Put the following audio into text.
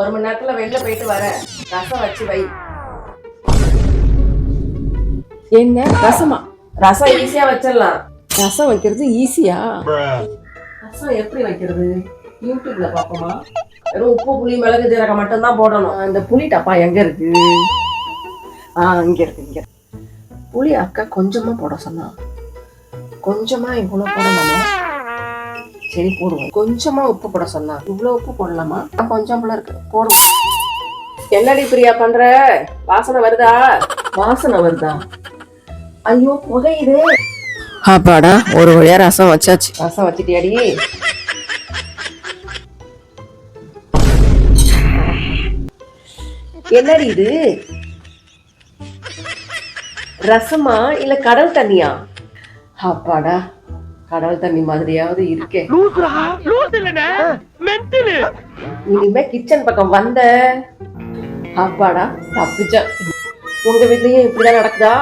1 மணி நேரத்துல வெளில போயிட்டு வர ரசம் வச்சு வை. என்ன ரசமா? ரசம் ஈஸியா வச்சிடலாம். ரசம் வைக்கிறது ஈஸியா? ரசம் எப்படி வைக்கிறது யூடியூப்ல பாப்போமா? வெறும் உப்பு புளி மிளகு ஜீரகம் மட்டும் தான் போடணும். இந்த புளி டப்பா எங்க இருக்கு? இங்க இருக்கு. புளி அக்கா கொஞ்சமா போட சொன்னா. கொஞ்சமா இவ்வளவு போடலாமா? சரி போடுவோம். கொஞ்சமா உப்பு போட சொன்னா. இவ்வளவு உப்பு போடலாமா? கொஞ்சம் போல இருக்கு, போடுவோம். என்னடி பிரியா பண்ற? வாசனை வருதா? வாசனை வருதா? ஐயோ புகையுது. அப்பாடா, ஒரு வழியா ரசம் வச்சாச்சு. ரசம் வச்சிட்டியாடி? என்னடி இது? ரசமா இல்ல கடல் தண்ணியா? அப்பாடா, கடல் தண்ணி மாதிரியாவது இருக்கே. இனிமே கிச்சன் பக்கம் வந்த அப்பாடா தப்பிச்ச. உங்க வீட்லயும் இப்படிதான் நடக்குதா?